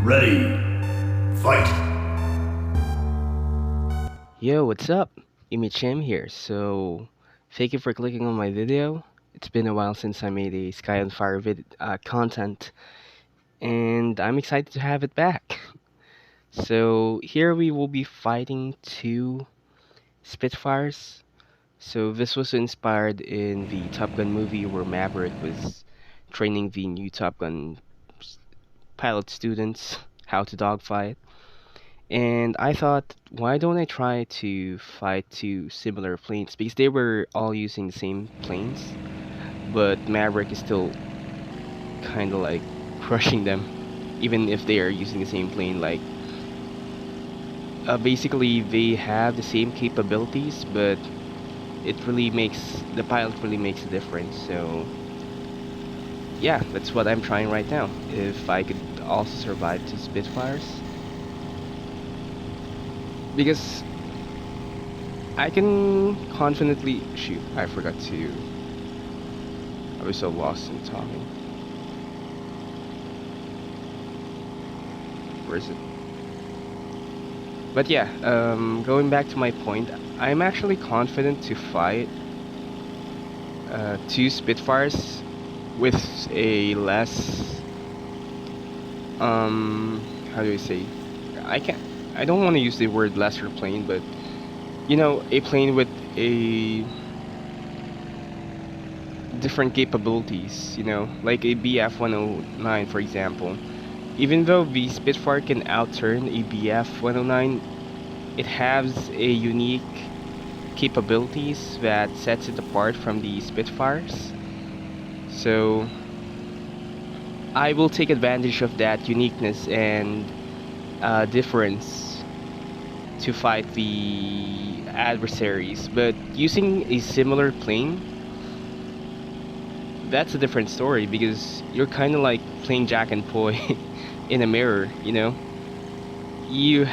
Ready. Fight. Yo, what's up? Imichim here. So, thank you for clicking on my video. It's been a while since I made a Sky on Fire content, and I'm excited to have it back. So, here we will be fighting two Spitfires. So, this was inspired in the Top Gun movie where Maverick was training the new Top Gun pilot students how to dogfight. And I thought, why don't I try to fight two similar planes? Because they were all using the same planes, but Maverick is still kind of like crushing them, even if they are using the same plane. Like, basically, they have the same capabilities, but the pilot really makes a difference. So, yeah, that's what I'm trying right now. If I could also survive two Spitfires. Because I can confidently shoot. I forgot to. I was so lost in talking. Where is it? But yeah, going back to my point, I'm actually confident to fight two Spitfires with a less. How do I say? I can't. I don't want to use the word lesser plane, but you know, a plane with a different capabilities, you know, like a BF-109 for example. Even though the Spitfire can outturn a BF-109, it has a unique capabilities that sets it apart from the Spitfires. So I will take advantage of that uniqueness and difference to fight the adversaries, but using a similar plane, that's a different story because you're kind of like playing Jack and Poi in a mirror, you know? You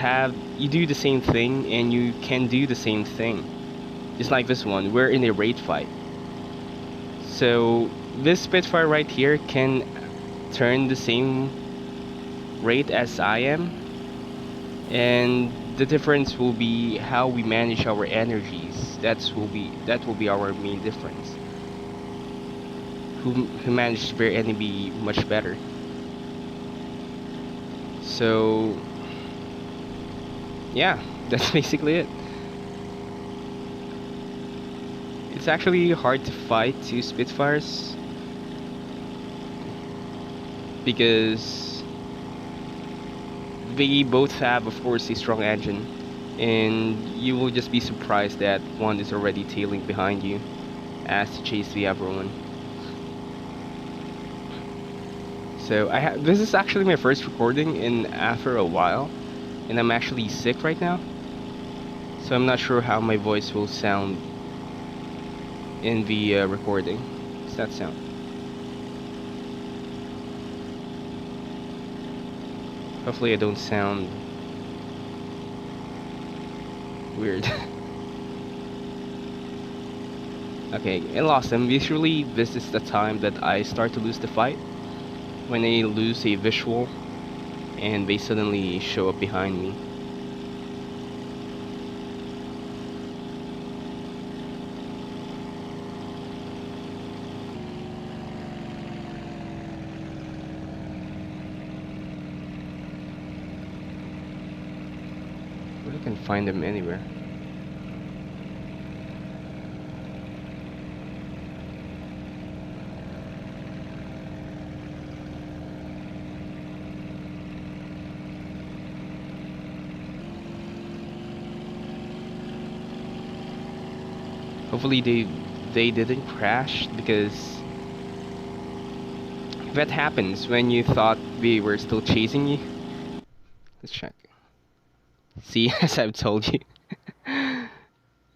do the same thing and you can do the same thing. Just like this one, we're in a raid fight. So this Spitfire right here can turn the same rate as I am, and the difference will be how we manage our energies. That will be our main difference. Who managed their enemy much better. So yeah, that's basically it. It's actually hard to fight two Spitfires because they both have, of course, a strong engine, and you will just be surprised that one is already tailing behind you as to chase the other one. So this is actually my first recording in after a while, and I'm actually sick right now, so I'm not sure how my voice will sound in the recording. Does that sound? Hopefully I don't sound weird. Okay, I lost them. Usually this is the time that I start to lose the fight, when I lose a visual and they suddenly show up behind me. But I can find them anywhere. Hopefully they didn't crash, because that happens when you thought we were still chasing you. Let's check. See, as I've told you.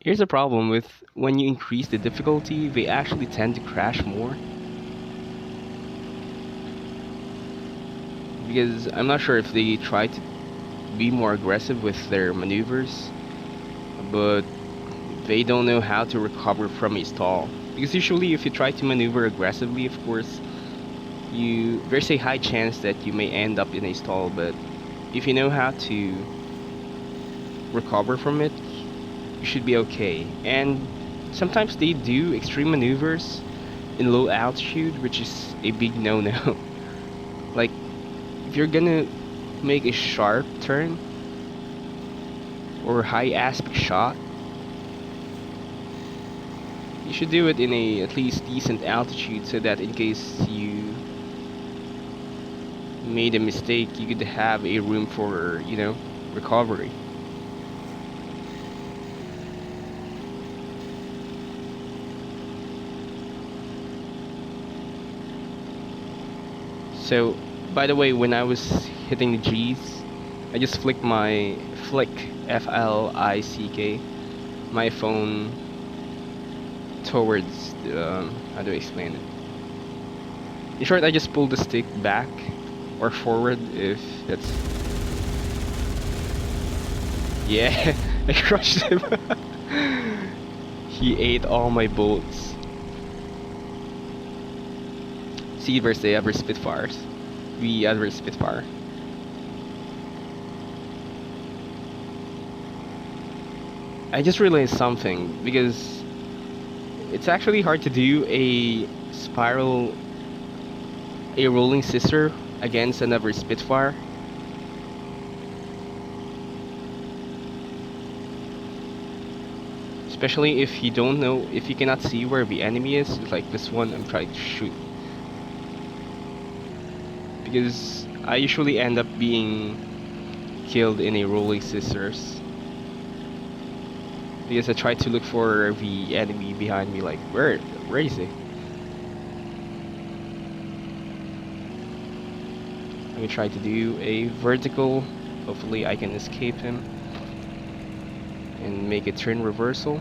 Here's a problem with when you increase the difficulty, they actually tend to crash more. Because I'm not sure if they try to be more aggressive with their maneuvers, but they don't know how to recover from a stall. Because usually if you try to maneuver aggressively, of course, there's a high chance that you may end up in a stall, but if you know how to recover from it, you should be okay. And sometimes they do extreme maneuvers in low altitude, which is a big no-no. Like, if you're gonna make a sharp turn or high aspect shot, you should do it in a at least decent altitude, so that in case you made a mistake, you could have a room for, recovery. So, by the way, when I was hitting the G's, I just flick F-L-I-C-K, my phone towards how do I explain it? In short, I just pull the stick back or forward, if that's... Yeah, I crushed him. He ate all my bullets. See versus the other Spitfires. The other Spitfire. I just realized something, because it's actually hard to do a rolling scissor against another Spitfire. Especially if you don't know, if you cannot see where the enemy is, like this one I'm trying to shoot. Because I usually end up being killed in a rolling scissors. Because I try to look for the enemy behind me, like, where is he? Let me try to do a vertical. Hopefully I can escape him and make a turn reversal.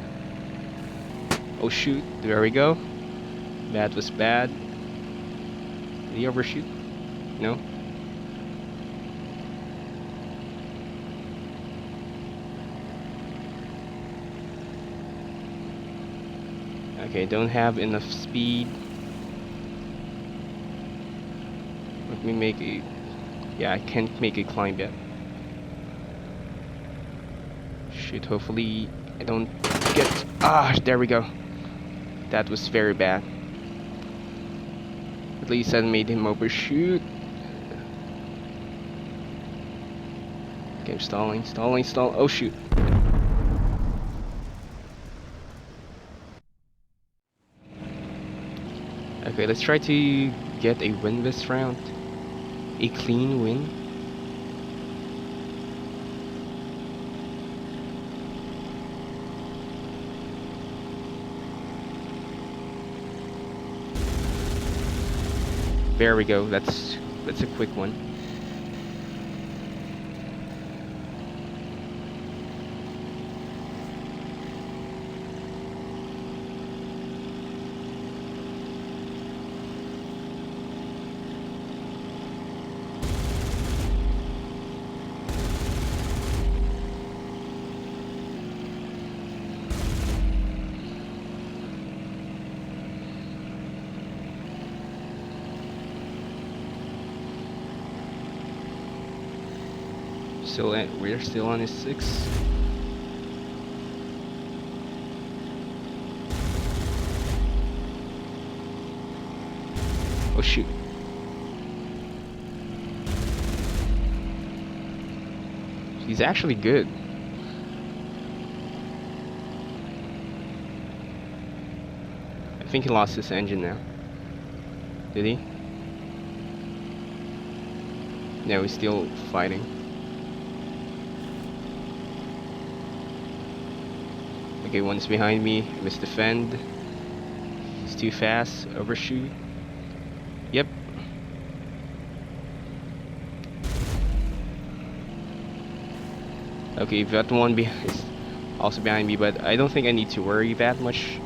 Oh shoot, there we go. That was bad. Did he overshoot? No? Okay, don't have enough speed. Let me make a... Yeah, I can't make a climb yet. Shoot, hopefully I don't get... Ah, there we go. That was very bad. At least I made him overshoot. Okay, stalling. Oh shoot. Okay, let's try to get a win this round. A clean win. There we go. That's a quick one. We're still on his 6. Oh shoot. He's actually good. I think he lost his engine now. Did he? No, he's still fighting. Okay, one's behind me. Misdefend. He's too fast. Overshoot. Yep. Okay, that one is also behind me, but I don't think I need to worry that much.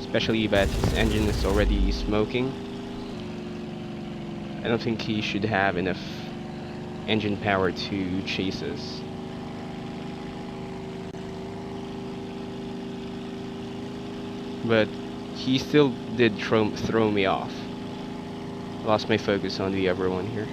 Especially that his engine is already smoking. I don't think he should have enough engine power to chase us. But he still did throw me off. Lost my focus on the other one here.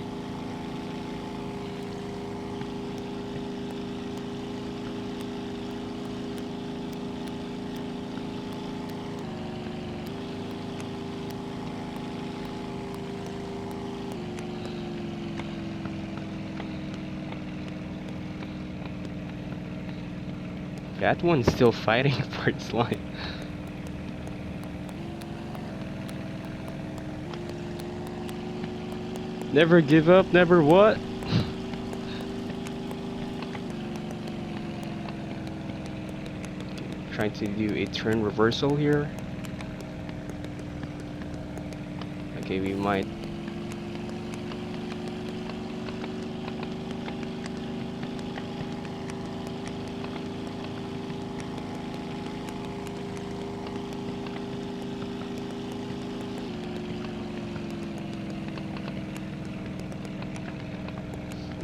That one's still fighting for its life. Never give up, never what? Trying to do a turn reversal here. Okay, we might.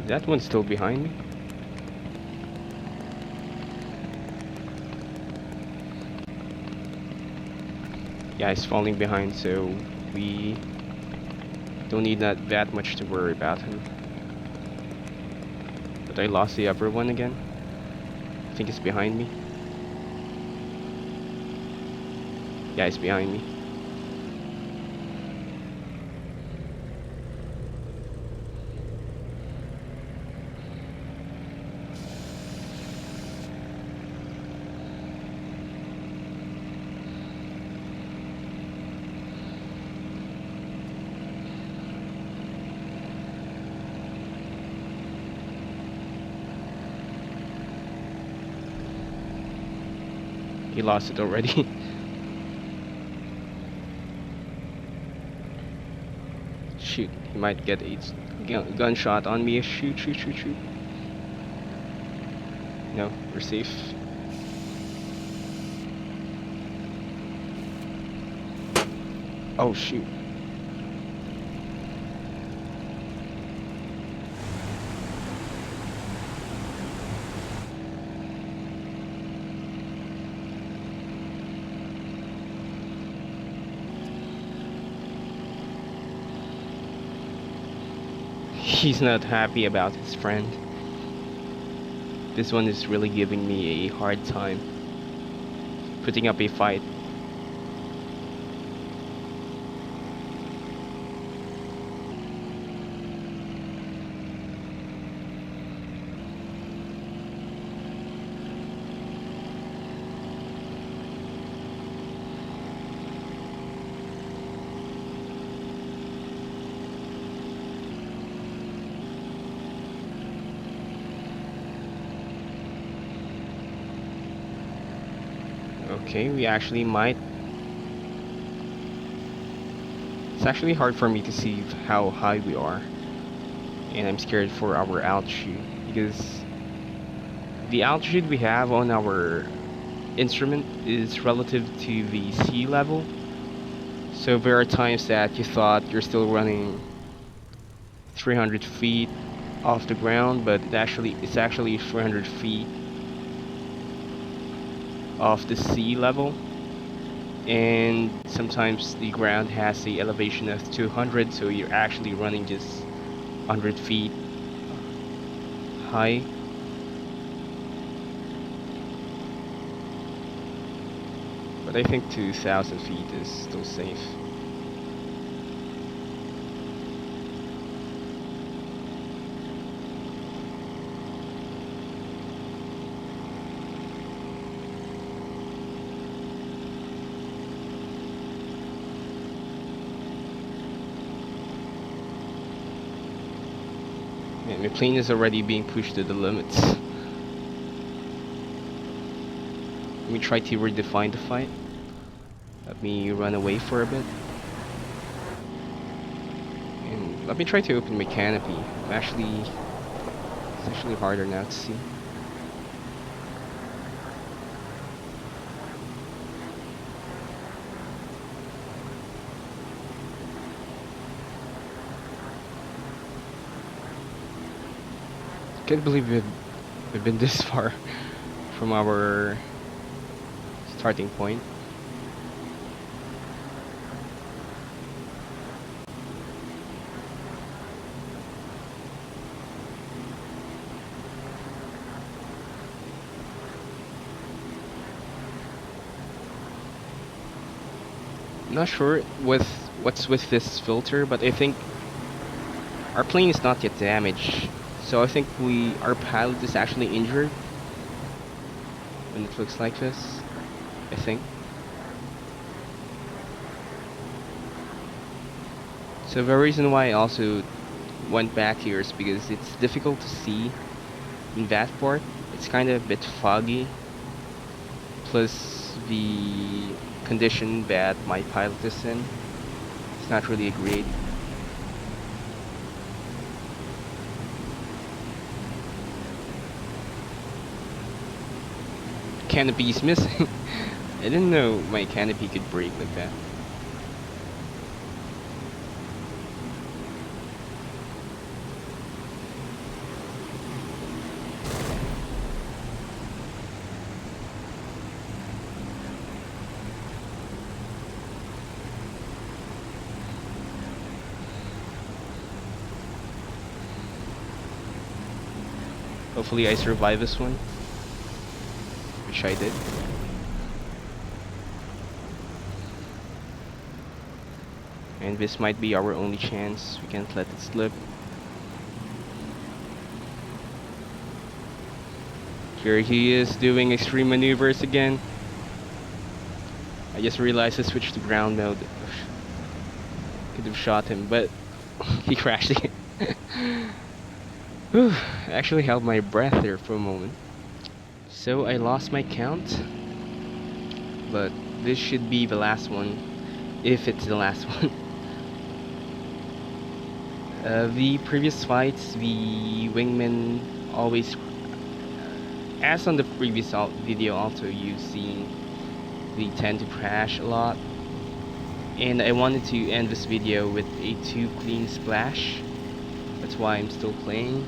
That one's still behind me. Yeah, he's falling behind, so we don't need that much to worry about him. But I lost the upper one again. I think it's behind me. Yeah, it's behind me. He lost it already. Shoot, he might get a gunshot on me. Shoot, shoot, shoot, shoot. No, we're safe. Oh, shoot. He's not happy about his friend. This one is really giving me a hard time. Putting up a fight. Okay, we actually might. It's actually hard for me to see how high we are. And I'm scared for our altitude because the altitude we have on our instrument is relative to the sea level. So there are times that you thought you're still running 300 feet off the ground, but it's actually 300 feet off the sea level, and sometimes the ground has the elevation of 200, so you're actually running just 100 feet high. But I think 2,000 feet is still safe. Man, my plane is already being pushed to the limits. Let me try to redefine the fight. Let me run away for a bit. And let me try to open my canopy. It's actually harder now to see. Can't believe we've been this far from our starting point. not sure with what's with this filter, but I think our plane is not yet damaged. So I think our pilot is actually injured when it looks like this, I think. So the reason why I also went back here is because it's difficult to see in that part. It's kind of a bit foggy, plus the condition that my pilot is in. It's not really great. Canopy is missing. I didn't know my canopy could break like that. Hopefully I survive this one, which I did. And this might be our only chance. We can't let it slip. Here he is doing extreme maneuvers again. I just realized I switched to ground mode. Could have shot him, but he crashed again. Whew, I actually held my breath there for a moment. So I lost my count, but this should be the last one, if it's the last one. The previous fights, the wingmen always, as on the previous video also, you've seen they tend to crash a lot. And I wanted to end this video with a 2 clean splash. That's why I'm still playing.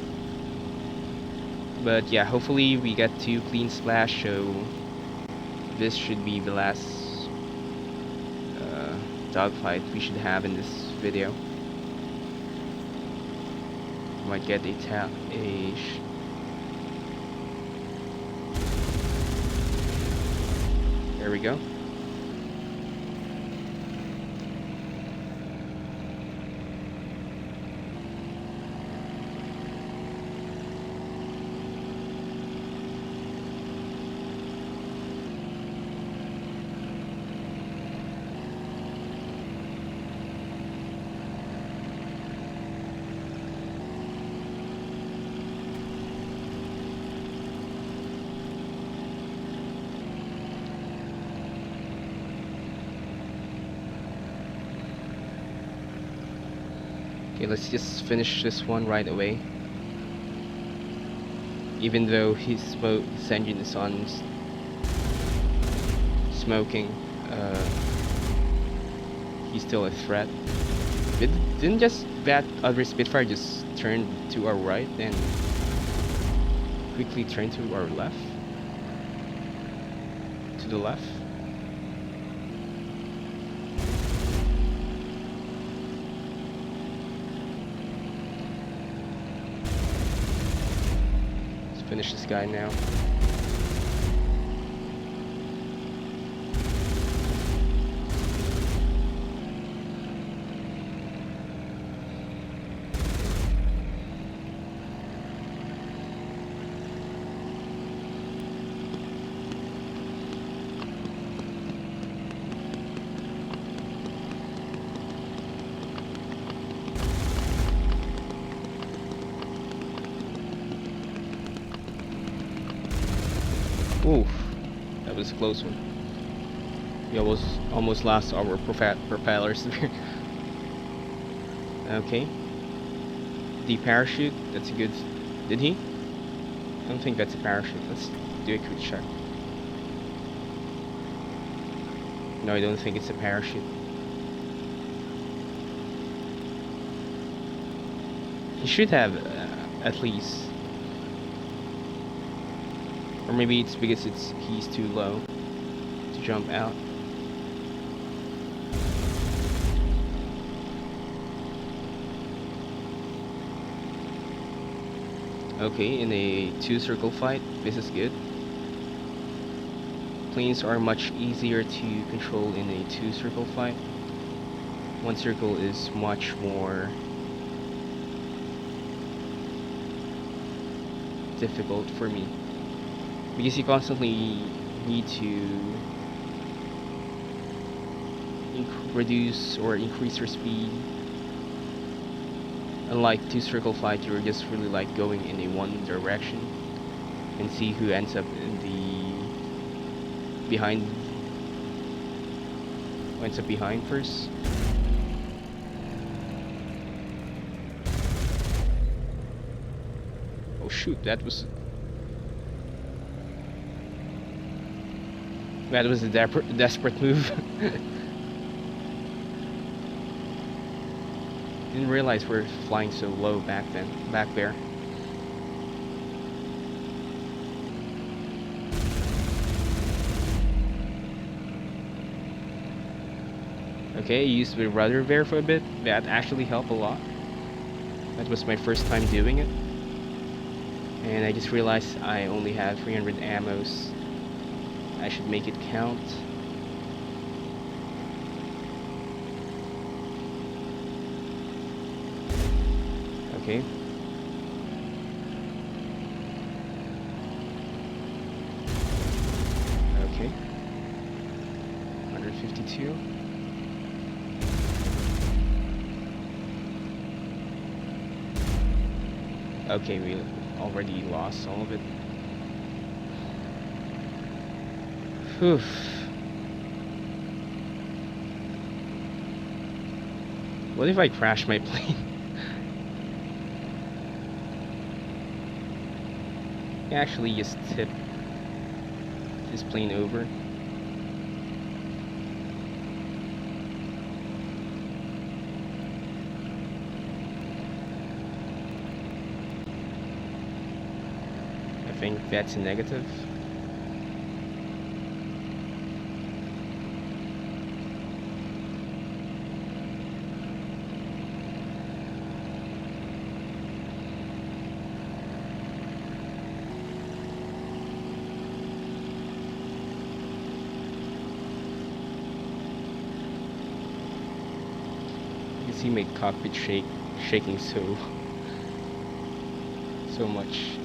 But yeah, hopefully we get 2 clean splash, so this should be the last dogfight we should have in this video. Might get a there we go. Okay, let's just finish this one right away. Even though his engine is on smoking, he's still a threat. Didn't just that other Spitfire just turn to our right and quickly turn to our left? To the left? Finish this guy now. Oof, that was a close one. We almost lost our propellers there. Okay. The parachute, that's a good... Did he? I don't think that's a parachute. Let's do a quick check. No, I don't think it's a parachute. He should have, at least. Or maybe it's because he's too low to jump out. Okay, in a 2-circle fight, this is good. Planes are much easier to control in a 2-circle fight. one circle is much more difficult for me because you constantly need to reduce or increase your speed. Unlike two circle fight, you're just really like going in a one direction and see who ends up in the behind, who ends up behind first. Oh shoot, that was a desperate move. Didn't realize we're flying so low back there. Okay, I used the rudder there for a bit. That actually helped a lot. That was my first time doing it. And I just realized I only have 300 ammos. I should make it count. Okay. Okay. 152. Okay, we already lost all of it. Whew. What if I crash my plane? I actually just tip this plane over. I think that's a negative. You see my cockpit shaking so much.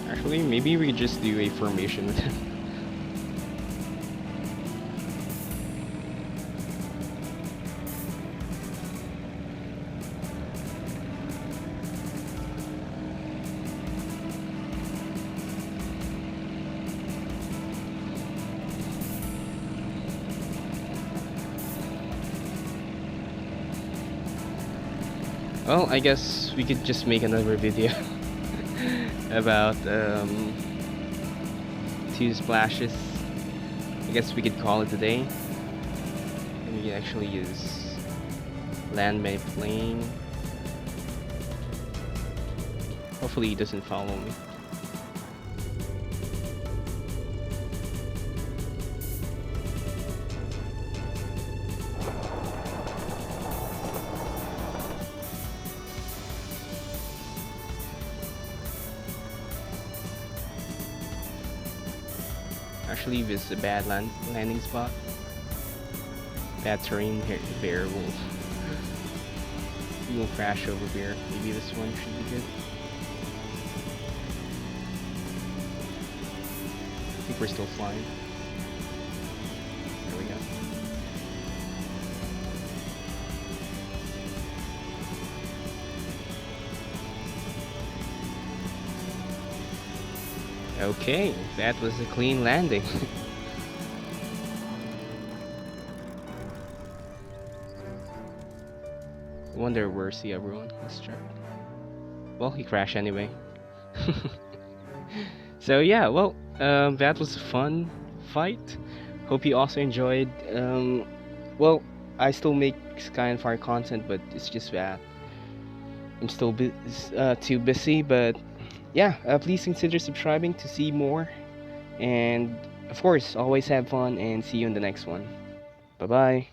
Actually, maybe we could just do a formation with him. Well, I guess we could just make another video about two splashes. I guess we could call it a day. And we can actually use land my plane. Hopefully he doesn't follow me. Actually, this is a bad landing spot. Bad terrain here. There we will crash over here. Maybe this one should be good. I think we're still flying. There we go. Okay, that was a clean landing. I wonder where's the everyone. Let's check. Well, he crashed anyway. So yeah, well, that was a fun fight. Hope you also enjoyed. Well, I still make Sky and Fire content, but it's just that I'm still too busy. But yeah, please consider subscribing to see more And of course, always have fun and see you in the next one. Bye bye.